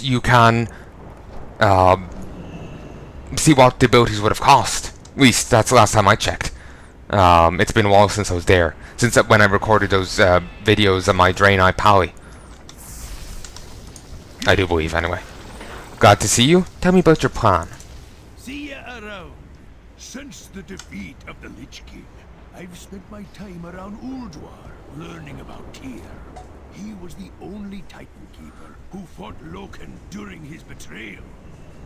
you can see what the abilities would have cost. At least that's the last time I checked. It's been a while since I was there. Since when I recorded those videos on my Draenei Pally. I do believe, anyway. Glad to see you. Tell me about your plan. See ya around. Since the defeat of the Lich King, I've spent my time around Ulduar, learning about Tyr. He was the only Titan Keeper who fought Loken during his betrayal.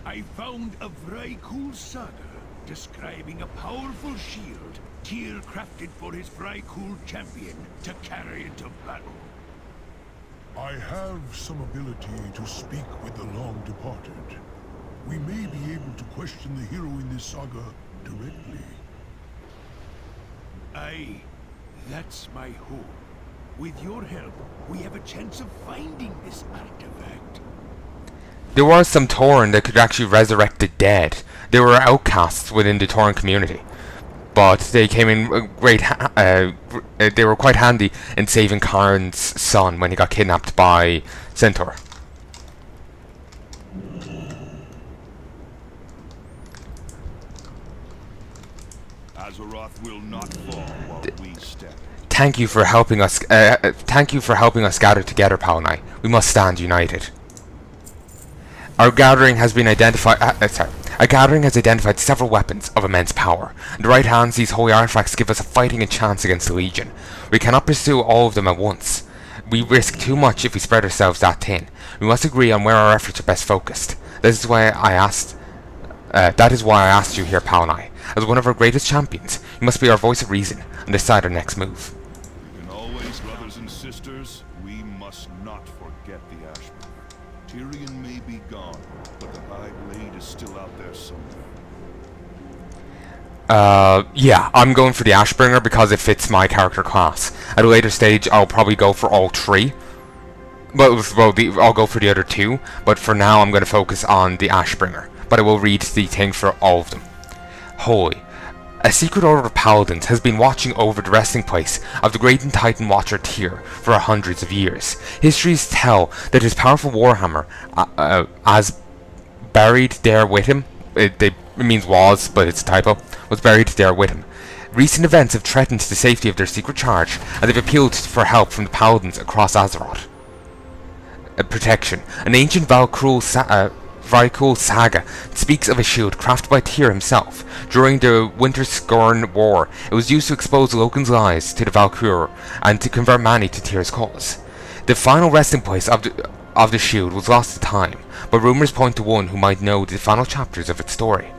I found a very cool saga describing a powerful shield Tyr crafted for his very cool champion to carry into battle. I have some ability to speak with the long departed. We may be able to question the hero in this saga directly. Aye, that's my hope. With your help, we have a chance of finding this artifact. There were some Tauren that could actually resurrect the dead. They were outcasts within the Tauren community. But they came in they were quite handy in saving Karn's son when he got kidnapped by Centaur. Azeroth will not fall while we step. Thank you for helping us. Thank you for helping us gather together, Palnai. We must stand united. Our gathering has been identified. Our gathering has identified several weapons of immense power. In the right hands, these holy artifacts give us a fighting chance against the Legion. We cannot pursue all of them at once. We risk too much if we spread ourselves that thin. We must agree on where our efforts are best focused. That is why I asked you here, Palnai. As one of our greatest champions, you must be our voice of reason and decide our next move. And always, brothers and sisters, we must not forget the Ashbringer. Tyrion may be gone, but the High Blade is still out there somewhere. Yeah, I'm going for the Ashbringer because it fits my character class. At a later stage, I'll probably go for all three. I'll go for the other two, but for now I'm going to focus on the Ashbringer. But I will read the thing for all of them. Holy. A secret order of paladins has been watching over the resting place of the great and titan watcher Tyr for hundreds of years. Histories tell that his powerful warhammer, as buried there with him, it means was, but it's a typo, was buried there with him. Recent events have threatened the safety of their secret charge, and they've appealed for help from the paladins across Azeroth. Protection. An ancient Val'sharah saga speaks of a shield crafted by Tyr himself. During the Winter Scorn War, it was used to expose Loken's lies to the Val'sharah and to convert many to Tyr's cause. The final resting place of the shield was lost to time, but rumours point to one who might know the final chapters of its story.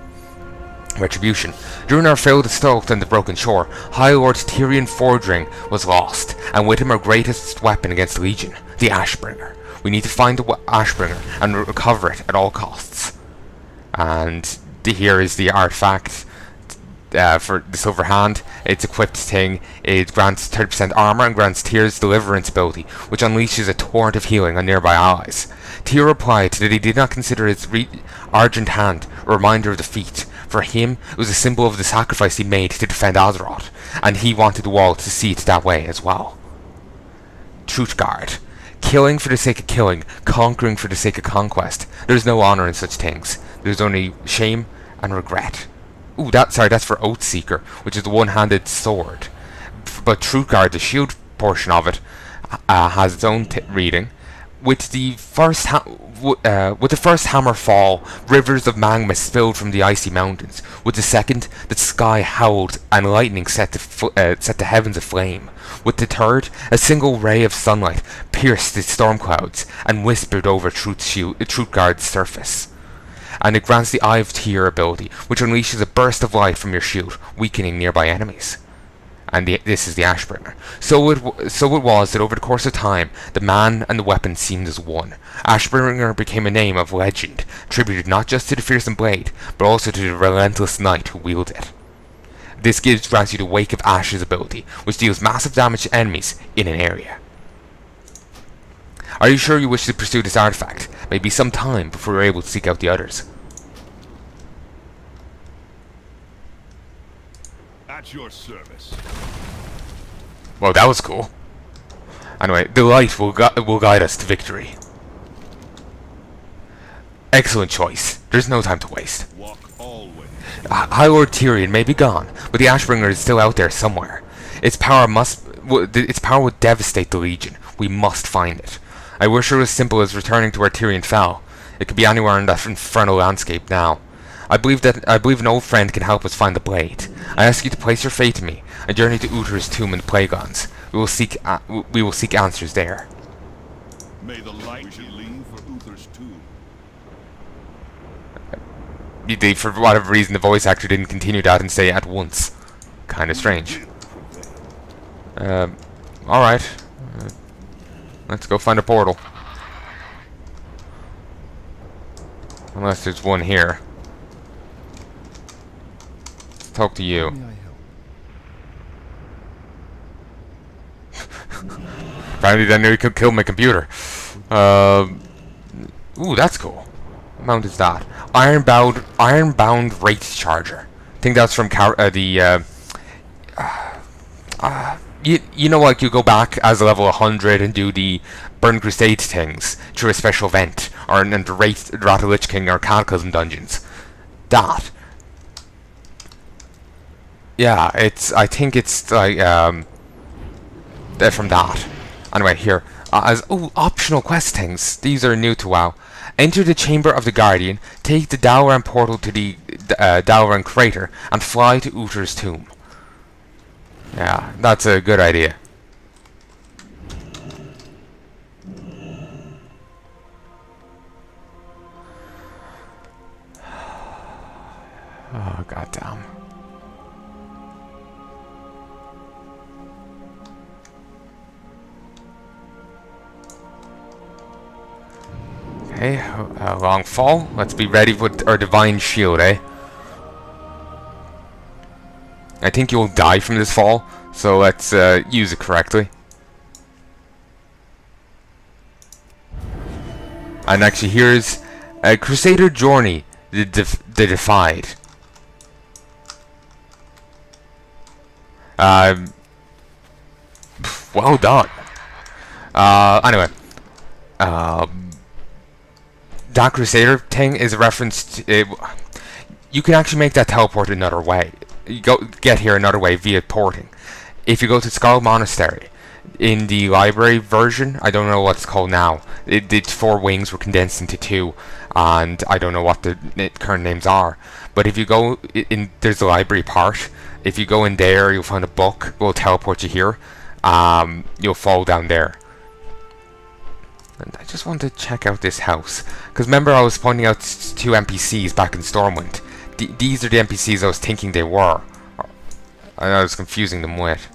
Retribution. During our failed assault on the Broken Shore, High Lord Tyrion Fordring was lost, and with him our greatest weapon against the Legion, the Ashbringer. We need to find the Ashbringer and recover it at all costs. And here is the artifact for the Silver Hand. Its equipped thing. It grants 30% armor and grants Tyr's deliverance ability, which unleashes a torrent of healing on nearby allies. Tyr replied that he did not consider its Argent Hand a reminder of defeat. For him, it was a symbol of the sacrifice he made to defend Azeroth, and he wanted the world to see it that way as well. Truthguard. Killing for the sake of killing, conquering for the sake of conquest. There's no honor in such things. There's only shame and regret. Ooh, that's for Oathseeker, which is the one-handed sword. But Truthguard, the shield portion of it, has its own reading. With the first hammer fall, rivers of magma spilled from the icy mountains. With the second, the sky howled and lightning set the heavens aflame. With the third, a single ray of sunlight pierced the storm clouds and whispered over Truthguard's surface. And it grants the Eye of Tyr ability, which unleashes a burst of light from your shield, weakening nearby enemies. And this is the Ashbringer. So it was that over the course of time, the man and the weapon seemed as one. Ashbringer became a name of legend, attributed not just to the fearsome blade, but also to the relentless knight who wielded it. This grants you the Wake of Ashes ability, which deals massive damage to enemies in an area. Are you sure you wish to pursue this artifact? Maybe some time before you're able to seek out the others. At your service. Well, that was cool. Anyway, the light will guide us to victory. Excellent choice. There's no time to waste. Walk always. High Lord Tyrion may be gone, but the Ashbringer is still out there somewhere. Its power would devastate the Legion. We must find it. I wish it was as simple as returning to where Tyrion fell. It could be anywhere in that infernal landscape now. I believe an old friend can help us find the blade. I ask you to place your faith in me. A journey to Uther's tomb in the Plaguelands. We will seek answers there. May the light leave for Uther's tomb. For whatever reason, the voice actor didn't continue that and say it at once. Kind of strange. Alright. Let's go find a portal. Unless there's one here. Let's talk to you. Apparently they knew he could kill my computer. Ooh, that's cool. What mount is that? Ironbound Wraith Charger. I think that's from you know, like you go back as a level 100 and do the Burn Crusade things through a special event, or in the Wrath, Wrath of Lich King or Cataclysm dungeons. That. Yeah, I think it's like from that. Anyway, here optional quest things. These are new to WoW. Enter the Chamber of the Guardian, take the Dalaran portal to the Dalaran crater, and fly to Uther's tomb. Yeah, that's a good idea. Oh, goddamn. Okay, long fall. Let's be ready with our divine shield, eh? I think you'll die from this fall, so let's use it correctly. And actually, here's a Crusader Journey, the Defied. Well done. Anyway, that Crusader thing is a reference to. You can actually make that teleport another way. You get here another way via porting. If you go to Skull Monastery, in the library version, I don't know what it's called now. The 4 wings were condensed into 2, and I don't know what the current names are. But if you go in, there's the library part. If you go in there, you'll find a book. Will teleport you here. You'll fall down there. And I just want to check out this house, because remember I was pointing out 2 NPCs back in Stormwind. These are the NPCs I was thinking they were. I was confusing them with.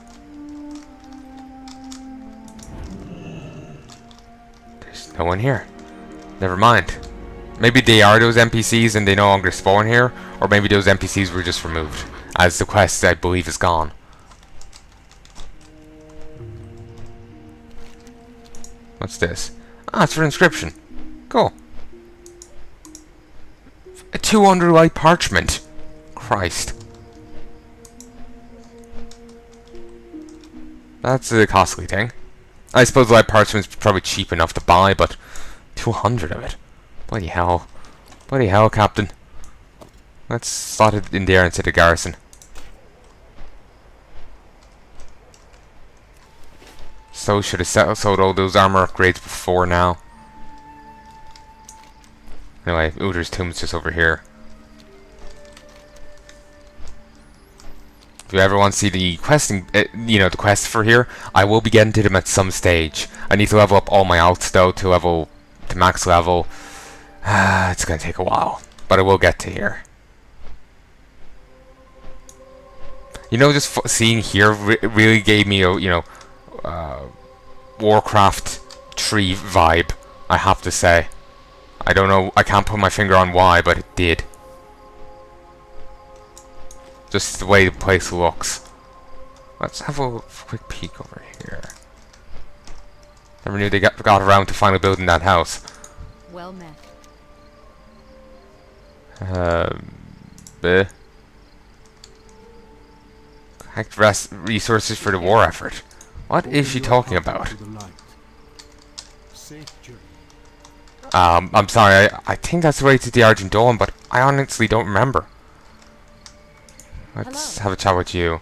There's no one here. Never mind. Maybe they are those NPCs and they no longer spawn here, or maybe those NPCs were just removed, as the quest, I believe, is gone. What's this? Ah, it's for inscription. Cool. A 200 light parchment. Christ. That's a costly thing. I suppose light parchment's probably cheap enough to buy, but 200 of it. Bloody hell. Bloody hell, Captain. Let's slot it in there instead of garrison. So should have sold all those armor upgrades before now. Anyway, Uther's tomb's just over here. If you ever want to see the questing, the quest for here, I will be getting to them at some stage. I need to level up all my alts though to max level. It's gonna take a while, but I will get to here. Just seeing here really gave me a Warcraft tree vibe, I have to say. I don't know, I can't put my finger on why, but it did. Just the way the place looks. Let's have a quick peek over here. Never knew they got around to finally building that house. Well met. Collect resources for the war effort. What is she talking about? I'm sorry, I think that's related to the Argent Dawn, but I honestly don't remember. Let's have a chat with you.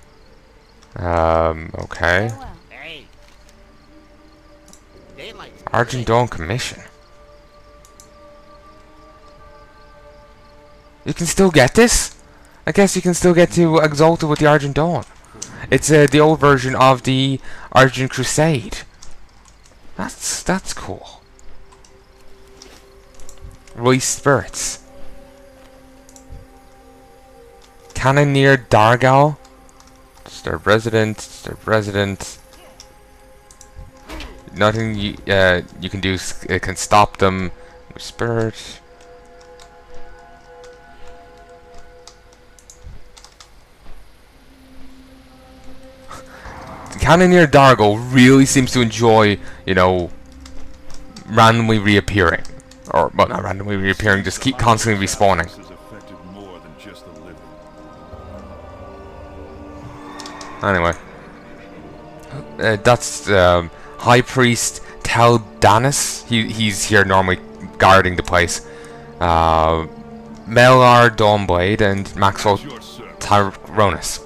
Okay. Hey. Argent Dawn Commission. You can still get this? I guess you can still get to Exalted with the Argent Dawn. It's the old version of the Argent Crusade. That's cool. Release spirits. Cannoneer Dargal. Disturb resident. Nothing you can do can stop them. Spirit. Cannoneer Dargo really seems to enjoy, you know, randomly reappearing. Or, well, not randomly reappearing, just keep constantly respawning. Anyway. That's High Priest Taldanis. He's here normally guarding the place. Melar Dawnblade and Maxwell Tyronus.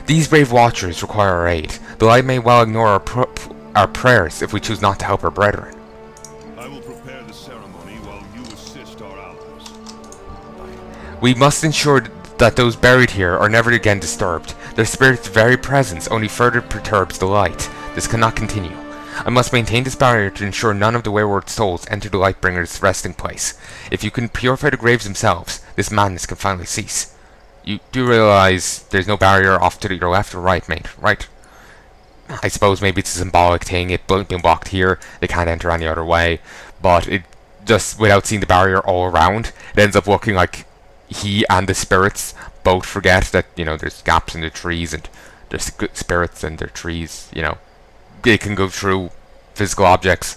These brave watchers require our aid. The light may well ignore our prayers if we choose not to help our brethren. I will prepare the ceremony while you assist our allies. We must ensure that those buried here are never again disturbed. Their spirit's very presence only further perturbs the light. This cannot continue. I must maintain this barrier to ensure none of the wayward souls enter the Lightbringer's resting place. If you can purify the graves themselves, this madness can finally cease. You do realize there's no barrier off to your left or right, mate, right? I suppose maybe it's a symbolic thing, it being blocked here, they can't enter any other way, but it just, without seeing the barrier all around, it ends up looking like he and the spirits both forget that, you know, there's gaps in the trees, and there's spirits and their trees, you know, they can go through physical objects.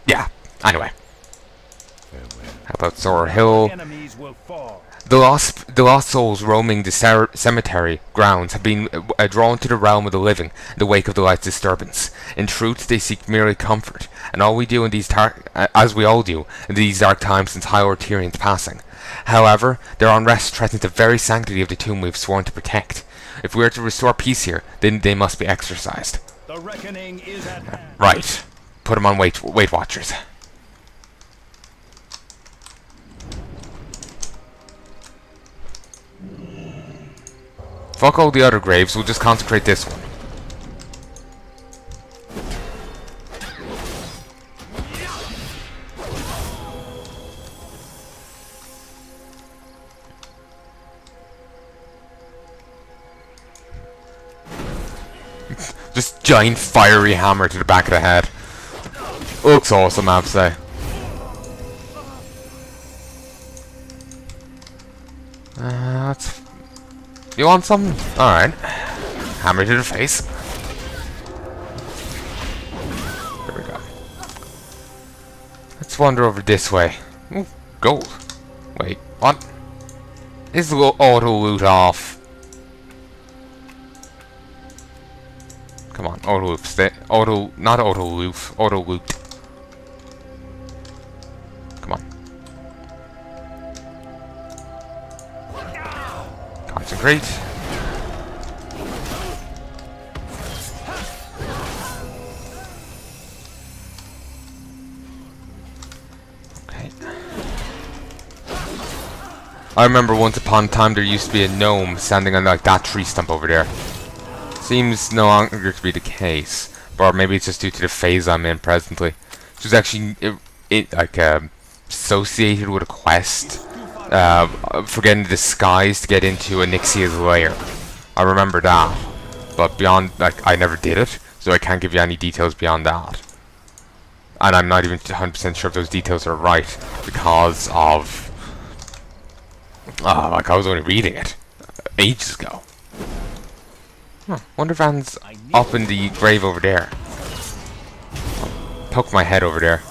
Yeah, anyway. How about Sora Hill? The lost souls roaming the cemetery grounds have been drawn to the realm of the living in the wake of the light's disturbance. In truth, they seek merely comfort, and all we do in these as we all do in these dark times since High Lord Tyrion's passing. However, their unrest threatens the very sanctity of the tomb we've sworn to protect. If we are to restore peace here, then they must be exorcised. The reckoning is at hand. Right. Put them on Weight Watchers. Fuck all the other graves, we'll just consecrate this one. Just giant fiery hammer to the back of the head. Looks awesome, I have to say. That's... You want something? Alright. Hammer to the face. There we go. Let's wander over this way. Ooh, gold. Wait, what? Is the auto loot off? Come on, auto loot. Not auto loot. Auto loot. Come on. Concentrate. Okay. I remember once upon a time there used to be a gnome standing on like that tree stump over there. Seems no longer to be the case, but maybe it's just due to the phase I'm in presently. Which was actually associated with a quest. For getting disguised to get into Onyxia's lair. I remember that, but beyond, like, I never did it, so I can't give you any details beyond that. And I'm not even 100% sure if those details are right, because of... like, I was only reading it ages ago. Huh, wonder if Anne's up in the grave over there. I'll poke my head over there.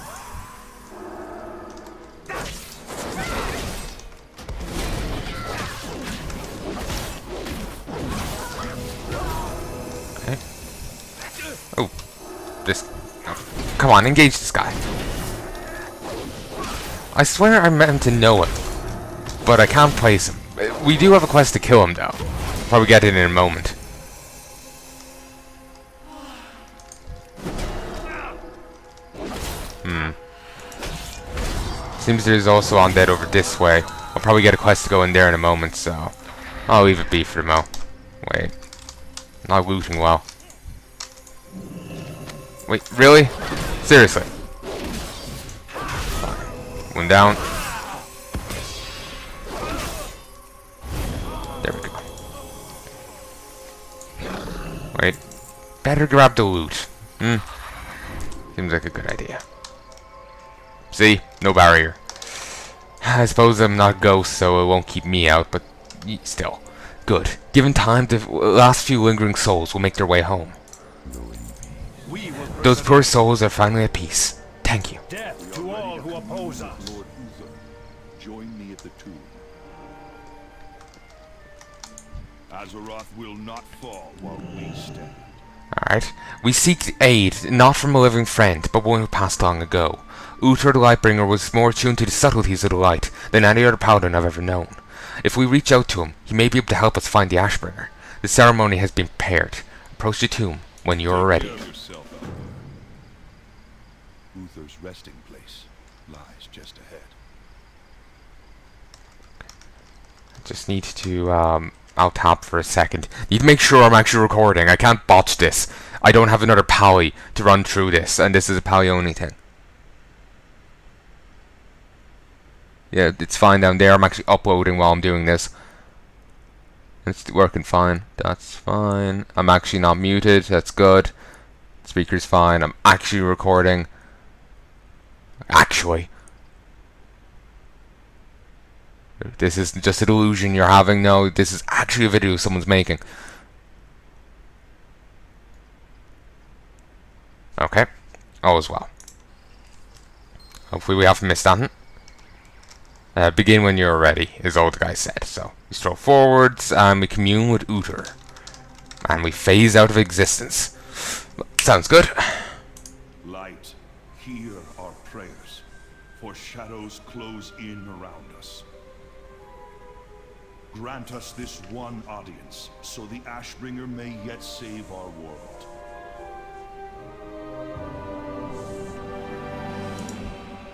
Oh, this... Oh, come on, engage this guy. I swear I meant to know him, but I can't place him. We do have a quest to kill him, though. Probably get it in a moment. Seems there's also undead over this way. I'll probably get a quest to go in there in a moment, so I'll leave it be for the mo. Wait. Not looting well. Wait, really? Seriously? One down. There we go. Wait. Better grab the loot. Seems like a good idea. See? No barrier. I suppose I'm not a ghost, so it won't keep me out, but still. Good. Given time, the last few lingering souls will make their way home. Those poor souls are finally at peace. Thank you. Death to all who oppose us. Lord Uther, join me at the tomb. Azeroth will not fall while we stand. Alright. We seek aid, not from a living friend, but one who passed long ago. Uther the Lightbringer was more attuned to the subtleties of the light than any other paladin I've ever known. If we reach out to him, he may be able to help us find the Ashbringer. The ceremony has been prepared. Approach the tomb when you are ready. Uther's resting place lies just ahead. Just need to, I'll tap for a second. Need to make sure I'm actually recording. I can't botch this. I don't have another pally to run through this, and this is a pally only thing. Yeah, it's fine down there. I'm actually uploading while I'm doing this. It's working fine. That's fine. I'm actually not muted. That's good. Speaker's fine. I'm actually recording. Actually. This isn't just an illusion you're having. No, this is actually a video someone's making. Okay. All is well. Hopefully we haven't missed anything. Begin when you're ready, is all the guy said. So, we stroll forwards, and we commune with Uther. And we phase out of existence. Sounds good. Light, hear our prayers, for shadows close in around us. Grant us this one audience, so the Ashbringer may yet save our world.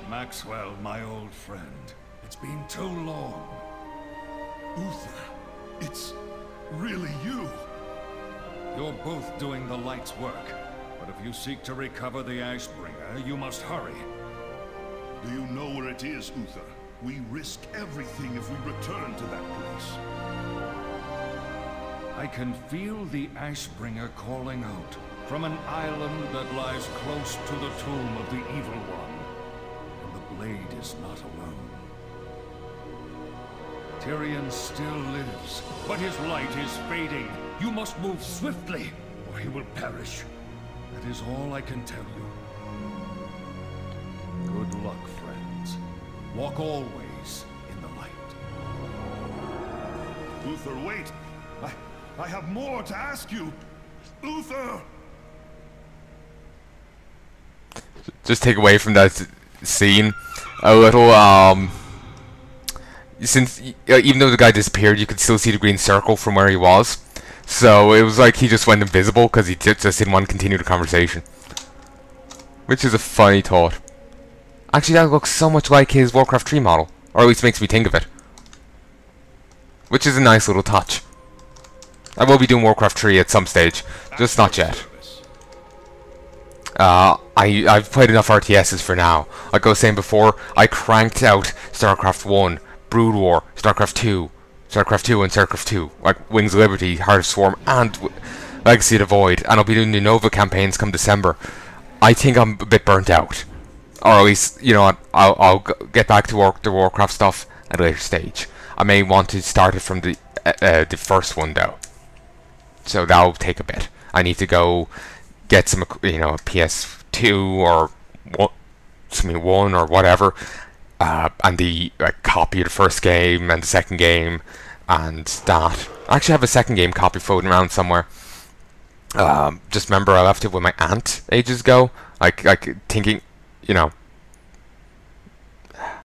Maxwell, my old friend. It's been too long. Uther, it's really you. You're both doing the light's work. But if you seek to recover the Ashbringer, you must hurry. Do you know where it is, Uther? We risk everything if we return to that place. I can feel the Ashbringer calling out from an island that lies close to the tomb of the Evil One. And the blade is not alone. Tyrion still lives, but his light is fading. You must move swiftly, or he will perish. That is all I can tell you. Good luck, friends. Walk always in the light. Uther, wait! I have more to ask you! Uther! Just take away from that scene a little, since even though the guy disappeared, you could still see the green circle from where he was. So it was like he just went invisible because he just didn't want to continue the conversation. Which is a funny thought. Actually, that looks so much like his Warcraft 3 model. Or at least makes me think of it. Which is a nice little touch. I will be doing Warcraft 3 at some stage. Just not yet. I've played enough RTSs for now. Like I was saying before, I cranked out StarCraft 1, Brood War, StarCraft 2, StarCraft 2 and StarCraft 2. Like Wings of Liberty, Heart of Swarm, and Legacy of the Void. And I'll be doing the Nova campaigns come December. I think I'm a bit burnt out. Or at least, you know what, I'll get back to the Warcraft stuff at a later stage. I may want to start it from the first one though. So that'll take a bit. I need to go get some, you know, a PS2 or something 1 or whatever, and the copy of the first game and the second game, and that. I actually have a second game copy floating around somewhere. Just remember I left it with my aunt ages ago. Like thinking, you know,